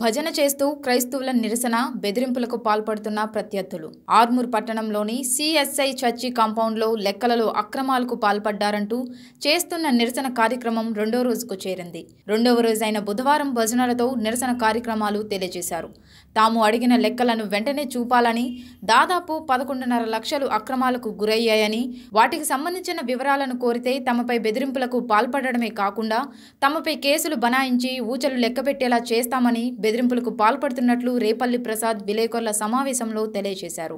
భజన చేస్తూ క్రైస్తవుల నిరసన బెదిరింపులకు పాల్పడుతున్న ప్రత్యర్థులు. ఆర్మూర్ పట్టణంలోని సిఎస్ఐ చర్చి కాంపౌండ్లో లెక్కలలో అక్రమాలకు పాల్పడ్డారంటూ చేస్తున్న నిరసన కార్యక్రమం రెండో రోజుకు చేరింది. రెండవ రోజైన బుధవారం భజనలతో నిరసన కార్యక్రమాలు తెలియజేశారు. తాము అడిగిన లెక్కలను వెంటనే చూపాలని, దాదాపు 11.5 లక్షలు అక్రమాలకు గురయ్యాయని, వాటికి సంబంధించిన వివరాలను కోరితే తమపై బెదిరింపులకు పాల్పడడమే కాకుండా తమపై కేసులు బనాయించి ఊచలు లెక్కపెట్టేలా చేస్తామని బెదిరింపులకు పాల్పడుతున్నట్లు రేపల్లి ప్రసాద్ విలేకరుల సమావేశంలో తెలియజేశారు.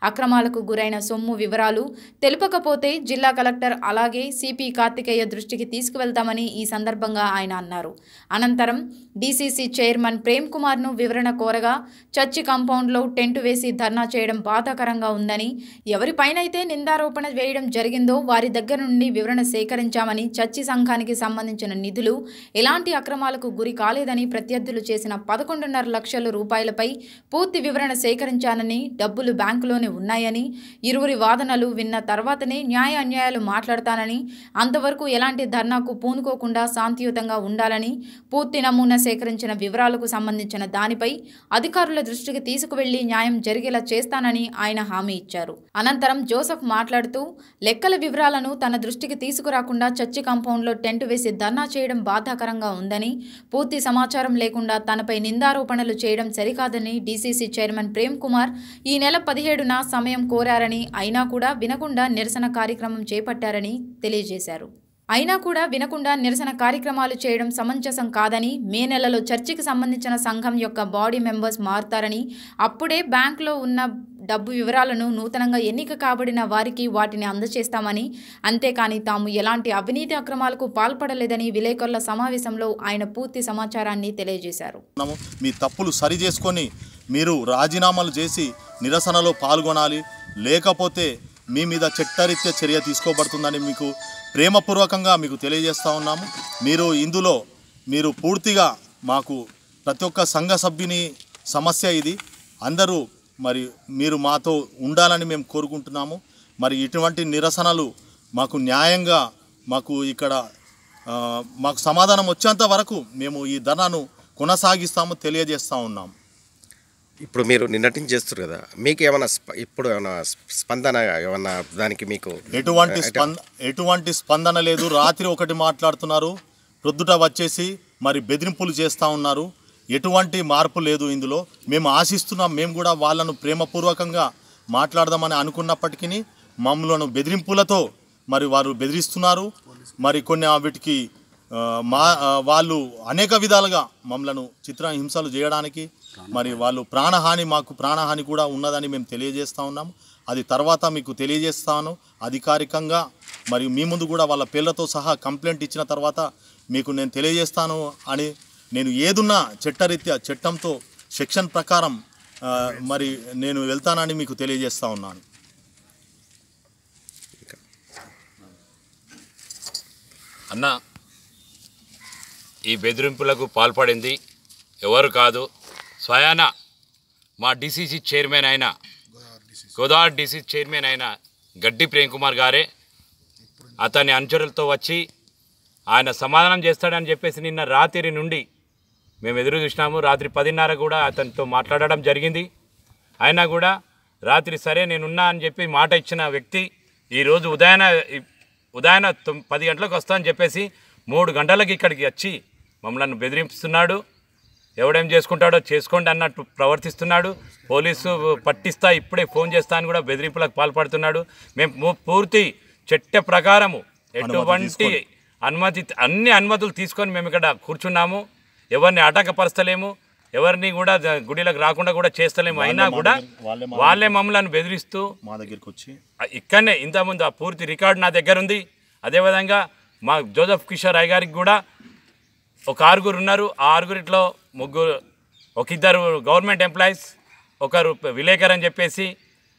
అక్రమాలకు గురైన సొమ్ము వివరాలు తెలుపకపోతే జిల్లా కలెక్టర్ అలాగే సిపి కార్తికేయ దృష్టికి తీసుకువెళ్తామని ఈ సందర్భంగా ఆయన అన్నారు. అనంతరం డీసీసీ చైర్మన్ ప్రేమ్ కుమార్ను వివరణ కోరగా చర్చి కాంపౌండ్లో టెంటు వేసి ధర్నా చేయడం బాధాకరంగా ఉందని, ఎవరిపైనైతే నిందారోపణ వేయడం జరిగిందో వారి దగ్గర నుండి వివరణ సేకరించామని, చర్చి సంఘానికి సంబంధించిన నిధులు ఎలాంటి అక్రమాలకు గురి కాలేదని, ప్రత్యర్థులు చేసిన 11.5 లక్షల రూపాయలపై పూర్తి వివరణ సేకరించానని, డబ్బులు బ్యాంకులోనే ఉన్నాయని, ఇరువురి వాదనలు విన్న తర్వాతనే న్యాయ అన్యాయాలు మాట్లాడతానని, అంతవరకు ఎలాంటి ధర్నాకు పూనుకోకుండా శాంతియుతంగా ఉండాలని, పూర్తి నమూనా సేకరించిన వివరాలకు సంబంధించిన దానిపై అధికారుల దృష్టికి తీసుకువెళ్లి న్యాయం జరిగేలా చేస్తానని ఆయన హామీ ఇచ్చారు. అనంతరం జోసెఫ్ మాట్లాడుతూ లెక్కల వివరాలను తన దృష్టికి తీసుకురాకుండా చర్చి కాంపౌండ్లో టెంట్ వేసి ధర్నా చేయడం బాధాకరంగా ఉందని, పూర్తి సమాచారం లేకుండా తనపై నిందారోపణలు చేయడం సరికాదని డీసీసీ చైర్మన్ ప్రేమ్ కుమార్ ఈ నెల 17న సమయం కోరారని, అయినా కూడా వినకుండా నిరసన కార్యక్రమం చేపట్టారని తెలియజేశారు. నిరసన కార్యక్రమాలు చేయడం సమంజసం కాదని, మే నెలలో చర్చికి సంబంధించిన సంఘం యొక్క బాడీ మెంబర్స్ మారుతారని, అప్పుడే బ్యాంకులో ఉన్న డబ్బు వివరాలను నూతనంగా ఎన్నిక కాబడిన వారికి వాటిని అందజేస్తామని, అంతేకాని తాము ఎలాంటి అవినీతి అక్రమాలకు పాల్పడలేదని విలేకరుల సమావేశంలో ఆయన పూర్తి సమాచారాన్ని తెలియజేశారు. మీ తప్పులు సరి చేసుకొని మీరు రాజీనామాలు చేసి నిరసనలో పాల్గొనాలి, లేకపోతే మీ మీద చట్టరీత్యా చర్య తీసుకోబడుతుందని మీకు ప్రేమపూర్వకంగా మీకు తెలియజేస్తూ ఉన్నాము. మీరు పూర్తిగా మాకు ప్రతి ఒక్క సంఘ సభ్యుని సమస్య ఇది. అందరూ మీరు మాతో ఉండాలని మేము కోరుకుంటున్నాము. ఇటువంటి నిరసనలు మాకు న్యాయంగా మాకు సమాధానం వచ్చేంత వరకు మేము ఈ ధర్నాను కొనసాగిస్తాము తెలియజేస్తూ ఉన్నాము. ఇప్పుడు మీరు నిన్నటించి చేస్తారు కదా, మీకు ఏమైనా ఇప్పుడు ఏమైనా స్పందన ఏమన్నా దానికి మీకు ఎటువంటి స్పందన లేదు. రాత్రి ఒకటి మాట్లాడుతున్నారు, ప్రొద్దుట వచ్చేసి బెదిరింపులు చేస్తూ ఉన్నారు. ఎటువంటి మార్పు లేదు ఇందులో. మేము ఆశిస్తున్నాం, మేము కూడా వాళ్ళను ప్రేమపూర్వకంగా మాట్లాడదామని అనుకున్నప్పటికీ మమ్మల్ని బెదిరింపులతో వారు బెదిరిస్తున్నారు. కొన్ని వీటికి వాళ్ళు అనేక విధాలుగా మమ్మలను చిత్రహింసలు చేయడానికి వాళ్ళు మాకు ప్రాణహాని కూడా ఉన్నదని మేము తెలియజేస్తూ ఉన్నాము. అది తర్వాత మీకు తెలియజేస్తాను అధికారికంగా. మీ ముందు కూడా వాళ్ళ పేర్లతో సహా కంప్లైంట్ ఇచ్చిన తర్వాత మీకు నేను తెలియజేస్తాను అని, నేను ఏదున్నా చట్టరీత్యా చట్టంతో సెక్షన్ ప్రకారం నేను వెళ్తానని మీకు తెలియజేస్తూ ఉన్నాను. అన్న, ఈ బెదిరింపులకు పాల్పడింది ఎవరు కాదు, స్వయాన మా డీసీసీ చైర్మన్ అయిన గోదావరి డీసీసీ చైర్మన్ అయిన గడ్డి ప్రేమ్ కుమార్ గారే. అతని అనుచరులతో వచ్చి ఆయన సమాధానం చేస్తాడని చెప్పేసి నిన్న రాత్రి నుండి మేము ఎదురు చూసినాము. రాత్రి 10:30 కూడా అతనితో మాట్లాడడం జరిగింది. అయినా కూడా రాత్రి సరే నేనున్నా అని చెప్పి మాట ఇచ్చిన వ్యక్తి ఈరోజు ఉదయాన 10 గంటలకు వస్తా అని చెప్పేసి 3 గంటలకు ఇక్కడికి వచ్చి మమ్మల్ని బెదిరిస్తున్నాడు. ఎవడేం చేసుకుంటాడో చేసుకోండి అన్నట్టు ప్రవర్తిస్తున్నాడు. పోలీసు పట్టిస్తా, ఇప్పుడే ఫోన్ చేస్తా అని కూడా బెదిరింపులకు పాల్పడుతున్నాడు. మేము పూర్తి చట్ట ప్రకారము ఎటువంటి అన్ని అనుమతులు తీసుకొని మేము ఇక్కడ కూర్చున్నాము. ఎవరిని ఆటంకపరచలేము, ఎవరిని కూడా గుడిలకు రాకుండా కూడా చేస్తలేము. అయినా కూడా వాళ్ళే మమ్మల్ని బెదిరిస్తూ మా దగ్గరికి వచ్చి ఇక్కడనే ఇంతకుముందు ఆ పూర్తి రికార్డు నా దగ్గర ఉంది. అదేవిధంగా మా జోసెఫ్ కిషోర్ రాయ్ గారికి కూడా ఒక 6 ఉన్నారు. ఆ 6 1 గవర్నమెంట్ ఎంప్లాయీస్, ఒకరు విలేకరు అని చెప్పేసి,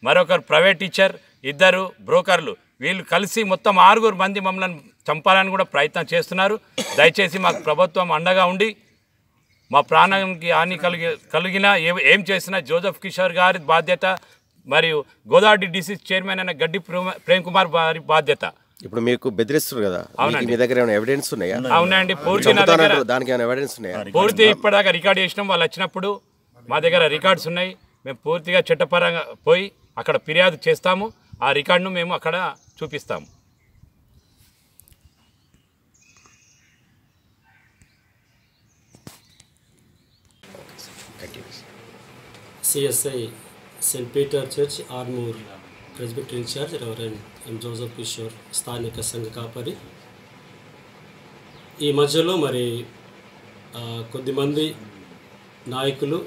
మరొకరు ప్రైవేట్ టీచర్, 2 బ్రోకర్లు, వీళ్ళు కలిసి మొత్తం 6 మంది మమ్మల్ని చంపాలని కూడా ప్రయత్నం చేస్తున్నారు. దయచేసి మాకు ప్రభుత్వం అండగా ఉండి మా ప్రాణానికి హాని కలిగిన ఏం చేసినా జోసెఫ్ కిషోర్ గారి బాధ్యత, మరియు గోదావరి డీసీ చైర్మన్ అయిన గడ్డి ప్రేమ్ కుమార్ వారి బాధ్యత. ఇప్పుడు మీకు బెదిరిస్తారు కదా, మీకు మీ దగ్గర ఏమైనా ఎవిడెన్స్ ఉన్నాయా? అవునండి, పూర్తి నా దగ్గర దానికి ఏమైనా ఎవిడెన్స్ ఉన్నాయా? పూర్తి ఇప్పటిదాకా రికార్డ్ చేసినాం. వాళ్ళు వచ్చినప్పుడు మా దగ్గర రికార్డ్స్ ఉన్నాయి. మేము పూర్తిగా చట్టపరంగా పోయి అక్కడ ఫిర్యాదు చేస్తాము. ఆ రికార్డును మేము అక్కడ చూపిస్తాము. CSI Saint Peter church Armoor presbytery in charge reverend M Joseph Kishore, స్థానిక సంఘ కాపరి. ఈ మధ్యలో మరి కొద్దిమంది నాయకులు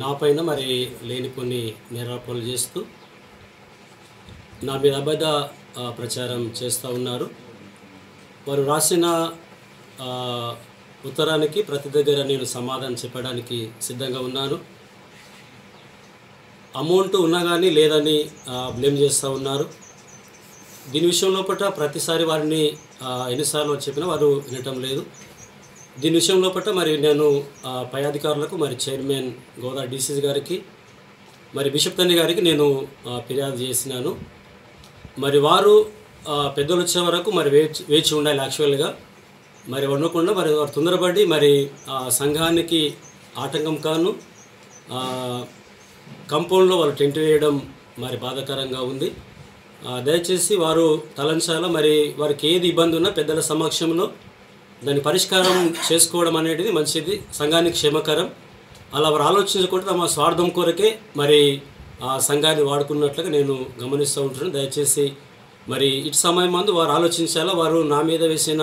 నా పైన మరి లేని కొన్ని నేరారోపణలు చేస్తూ నా మీద అబద్ధ ప్రచారం చేస్తూ ఉన్నారు. వారు రాసిన ఉత్తరానికి ప్రతి దగ్గర నేను సమాధానం చెప్పడానికి సిద్ధంగా ఉన్నాను. అమౌంట్ ఉన్నా కానీ లేదని బ్లేమ్ చేస్తూ ఉన్నారు. దీని విషయంలో పట్ల ప్రతిసారి వారిని ఎన్నిసార్లు చెప్పినా వారు వినటం లేదు. దీని విషయంలో పట్ల మరి నేను పై అధికారులకు మరి చైర్మన్ గోదా డీసీసీ గారికి మరి బిషప్ తండ్రి గారికి నేను ఫిర్యాదు చేసినాను. మరి వారు పెద్దలు వచ్చే వరకు మరి వేచి ఉండాలి. యాక్చువల్గా మరి ఉండకుండా మరి వారు తొందరపడి మరి సంఘానికి ఆటంకం కాను కంపౌండ్లో వాళ్ళు టెంట్ వేయడం మరి బాధాకరంగా ఉంది. దయచేసి వారు తలంచాల. మరి వారికి ఏది ఇబ్బంది ఉన్నా పెద్దల సమక్షంలో దాన్ని పరిష్కారం చేసుకోవడం అనేది మంచిది, సంఘానికి క్షేమకరం. అలా వారు ఆలోచించకుండా తమ స్వార్థం కొరకే మరి ఆ సంఘాన్ని వాడుకున్నట్లుగా నేను గమనిస్తూ ఉంటున్నాను. దయచేసి మరి ఇటు సమయం మందు వారు ఆలోచించాలా. వారు నా మీద వేసిన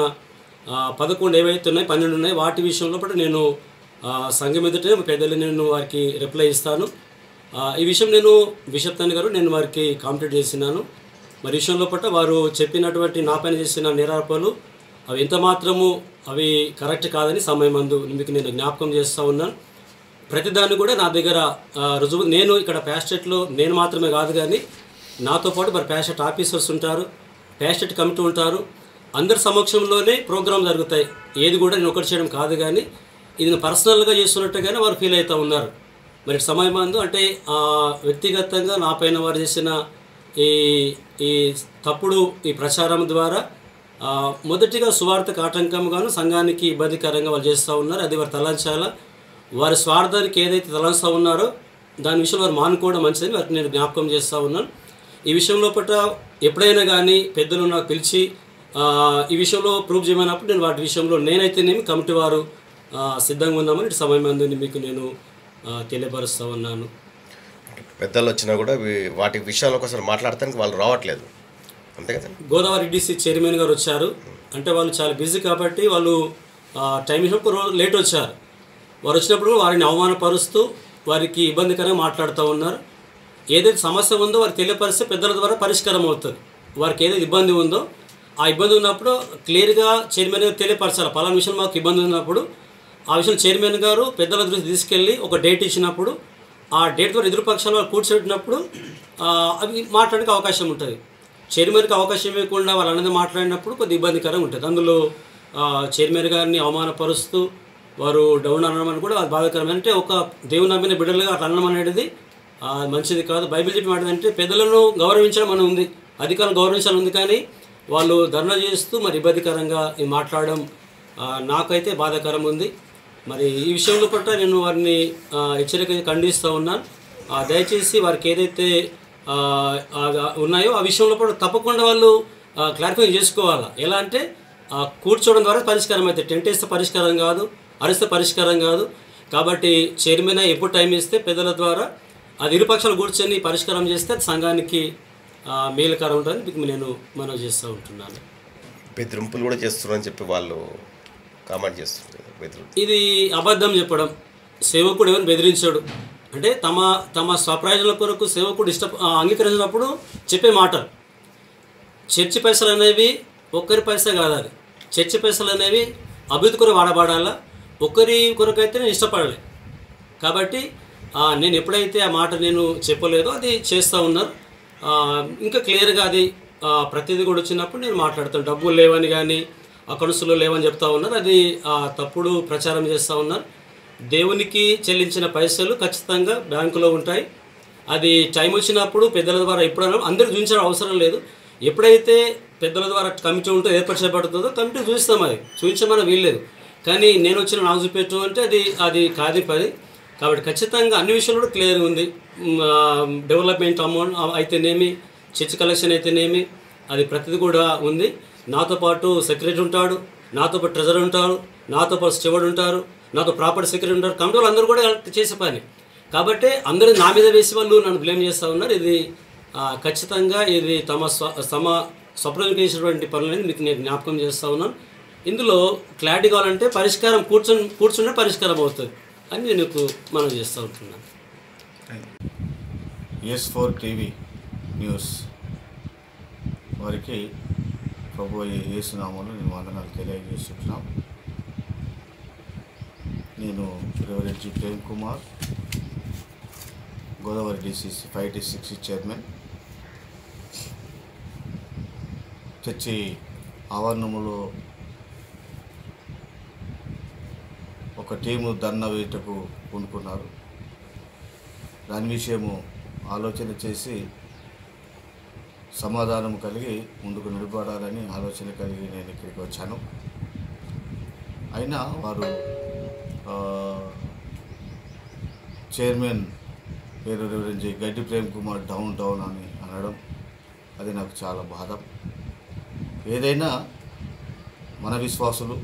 11 ఏవైతే ఉన్నాయి 12 ఉన్నాయి వాటి విషయంలో కూడా నేను సంఘం ఎదుటే పెద్దలు నేను వారికి రిప్లై ఇస్తాను. ఈ విషయం నేను బిషప్ తండ్రి గారు నేను వారికి కాంప్లీట్ చేసినాను. మరి విషయంలో పట్ల వారు చెప్పినటువంటి నా పైన చేసిన నేరారోపణలు అవి ఎంత మాత్రము అవి కరెక్ట్ కాదని సమయం మందు మీకు నేను జ్ఞాపకం చేస్తూ ఉన్నాను. ప్రతిదాన్ని కూడా నా దగ్గర రుజువు. నేను ఇక్కడ ప్యాస్టేట్లో నేను మాత్రమే కాదు కానీ నాతో పాటు మరి ప్యాస్టేట్ ఆఫీసర్స్ ఉంటారు, ప్యాస్టేట్ కమిటీ ఉంటారు. అందరి సమక్షంలోనే ప్రోగ్రాం జరుగుతాయి. ఏది కూడా నేను ఒకటి చేయడం కాదు కానీ ఇది పర్సనల్గా చేస్తున్నట్టుగానే వారు ఫీల్ అవుతూ ఉన్నారు. మరి సమయం మందు అంటే వ్యక్తిగతంగా నా పైన వారు చేసిన ఈ తప్పుడు ఈ ప్రచారం ద్వారా మొదటిగా సువార్తకు ఆటంకంగాను సంఘానికి ఇబ్బందికరంగా వాళ్ళు చేస్తూ ఉన్నారు. అది వారు తలంచాలా. వారి స్వార్థానికి ఏదైతే తలంస్తూ ఉన్నారో దాని విషయంలో వారు మానుకోవడం మంచిదని వారికి నేను జ్ఞాపకం చేస్తూ ఉన్నాను. ఈ విషయంలో పట్ల ఎప్పుడైనా కానీ పెద్దలు నాకు పిలిచి ఈ విషయంలో ప్రూఫ్ చేయమన్నప్పుడు నేను వాటి విషయంలో నేనైతేనేమి కమిటీ వారు సిద్ధంగా ఉన్నామని ఇటు సమయం మందుని మీకు నేను తెలియపరుస్తూ ఉన్నాను. పెద్దలు వచ్చినా కూడా వాటి విషయాల కోసం మాట్లాడటానికి వాళ్ళు రావట్లేదు, అంతే కదా? గోదావరి డీసీ చైర్మన్ గారు వచ్చారు అంటే వాళ్ళు చాలా బిజీ కాబట్టి వాళ్ళు టైం ఇచ్చినప్పుడు లేట్ వచ్చారు. వారు వచ్చినప్పుడు వారిని అవమానపరుస్తూ వారికి ఇబ్బందికరంగా మాట్లాడుతూ ఉన్నారు. ఏదైతే సమస్య ఉందో వారికి తెలియపరిస్తే పెద్దల ద్వారా పరిష్కారం అవుతుంది. వారికి ఏదైతే ఇబ్బంది ఉందో ఆ ఇబ్బంది ఉన్నప్పుడు క్లియర్గా చైర్మన్ గారు తెలియపరచాలి. పలానా విషయం మాకు ఇబ్బంది ఉన్నప్పుడు ఆ విషయం చైర్మన్ గారు పెద్దల దృష్టి తీసుకెళ్ళి ఒక డేట్ ఇచ్చినప్పుడు ఆ డేట్ ద్వారా ఎదురు పక్షాలు వాళ్ళు కూర్చోబెట్టినప్పుడు అవి మాట్లాడడానికి అవకాశం ఉంటుంది. చైర్మన్కి అవకాశం ఇవ్వకుండా వాళ్ళు అన్నది మాట్లాడినప్పుడు కొద్ది ఇబ్బందికరంగా ఉంటుంది. అందులో చైర్మన్ గారిని అవమానపరుస్తూ వారు డౌన్ అనడం అని కూడా అది బాధాకరం. అంటే ఒక దేవుని నమ్మిన బిడ్డలుగా అట్లా అనడం అనేది మంచిది కాదు. బైబిల్ చెప్పి మాట్లాడంటే పెద్దలను గౌరవించడం అని ఉంది, అధికారులను గౌరవించాలని ఉంది. కానీ వాళ్ళు ధర్నా చేస్తూ మరి ఇబ్బందికరంగా మాట్లాడడం నాకైతే బాధాకరం ఉంది. మరి ఈ విషయంలో పట్ల నేను వారిని హెచ్చరికగా ఖండిస్తూ ఉన్నాను. దయచేసి వారికి ఏదైతే ఉన్నాయో ఆ విషయంలో కూడా తప్పకుండా వాళ్ళు క్లారిఫై చేసుకోవాలి. ఎలా అంటే కూర్చోవడం ద్వారా పరిష్కారం అయితే టెంట్ వేస్తే పరిష్కారం కాదు, అరిస్తే పరిష్కారం కాదు. కాబట్టి చైర్మన్ ఎప్పుడు టైం ఇస్తే పెద్దల ద్వారా అది ఇరుపక్షాలు కూర్చొని పరిష్కారం చేస్తే సంఘానికి మేలుకరం ఉంటుందని మీకు నేను మనవి చేస్తూ ఉంటున్నాను. బెదిరింపులు కూడా చేస్తున్నారని చెప్పి వాళ్ళు కామెంట్ చేస్తున్నారు. ఇది అబద్ధం చెప్పడం. సేవకుడు ఎవరిని బెదిరించాడు అంటే తమ స్వప్రయోజనాల కొరకు సేవకుడు అంగీకరించినప్పుడు చెప్పే మాటలు. చర్చి పైసలు అనేవి ఒక్కరి పైసా కాదు, అది చర్చి పైసలు అనేవి అభివృద్ధి కొరకు వాడబడాలా. ఒక్కరి కొరకు అయితే నేను ఇష్టపడలే. కాబట్టి నేను ఎప్పుడైతే ఆ మాట నేను చెప్పలేదో అది చేస్తూ ఉన్నారు. ఇంకా క్లియర్గా అది ప్రతిదీ కూడా వచ్చినప్పుడు నేను మాట్లాడతాను. డబ్బులు లేవని కానీ అకౌంట్స్లో లేవని చెప్తా ఉన్నారు. అది తప్పుడు ప్రచారం చేస్తూ ఉన్నారు. దేవునికి చెల్లించిన పైసలు ఖచ్చితంగా బ్యాంకులో ఉంటాయి. అది టైం వచ్చినప్పుడు పెద్దల ద్వారా ఎప్పుడైనా అందరూ చూపించడం అవసరం లేదు. ఎప్పుడైతే పెద్దల ద్వారా కమిటీ ఉంటే ఏర్పాటు చేయబడుతుందో కమిటీ చూస్తాం, అది చూపించమని వీల్లేదు. కానీ నేను వచ్చిన నాకు చూపెట్టు అంటే అది కాదు పది. కాబట్టి ఖచ్చితంగా అన్ని విషయాలు కూడా క్లియర్గా ఉంది. డెవలప్మెంట్ అమౌంట్ అయితేనేమి, చర్చ్ కలెక్షన్ అయితేనేమి, అది ప్రతిదీ కూడా ఉంది. నాతో పాటు సెక్రటరీ ఉంటాడు, నాతో పాటు ట్రెజరర్ ఉంటారు, నాతో పాటు స్టెవర్డ్ ఉంటారు, నాతో ప్రాపర్టీ సెక్రటరీ ఉంటారు. కమిటీ వాళ్ళు అందరూ కూడా చేసే పని. కాబట్టి అందరూ నా మీద వేసి వాళ్ళు నన్ను బ్లేమ్ చేస్తూ ఉన్నారు. ఇది ఖచ్చితంగా ఇది తమ స్వప్నం చేసినటువంటి పనులని మీకు నేను జ్ఞాపకం చేస్తూ ఉన్నాను. ఇందులో క్లారిటీ కావాలంటే పరిష్కారం కూర్చుంటే పరిష్కారం అవుతుంది అని నేను మనం చేస్తూ ఉంటున్నాను. S4 TV న్యూస్ వారికి ప్రభు యేసు నామములో నేను వందనాలు తెలియజేస్తున్నాం. నేను reverend G Prem Kumar, Godavari DCC 5T6 chairman. చర్చి ఆవరణములో ఒక టీము ధర్నా వేయటకు పూనుకున్నారు. దాని విషయము ఆలోచన చేసి సమాధానం కలిగి ముందుకు నిలబడాలని ఆలోచన కలిగి నేను ఇక్కడికి వచ్చాను. అయినా వారు చైర్మన్ పేరు రెవరెండ్ జి గడ్డి ప్రేమ్ కుమార్ డౌన్ అని అనడం అది నాకు చాలా బాధ. ఏదైనా మన విశ్వాసులు,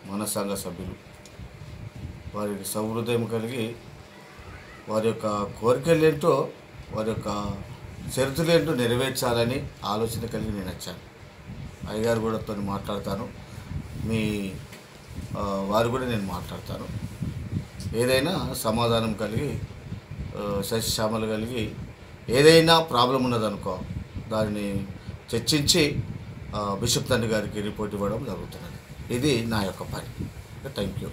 మన సంఘ సభ్యులు వారికి సహృదయం కలిగి వారి యొక్క కోరికలేంటో, వారి యొక్క షరతులేంటో నెరవేర్చాలని ఆలోచన కలిగి నేను వచ్చాను. అయ్యగారు కూడా తను మాట్లాడతాను, వారు కూడా నేను మాట్లాడతాను. ఏదైనా సమాధానం కలిగి సశ్యామలు కలిగి ఏదైనా ప్రాబ్లం ఉన్నదనుకో దానిని చర్చించి బిషప్ తండ్రి గారికి రిపోర్ట్ ఇవ్వడం జరుగుతున్నది. ఇది నా యొక్క పని. Thank you.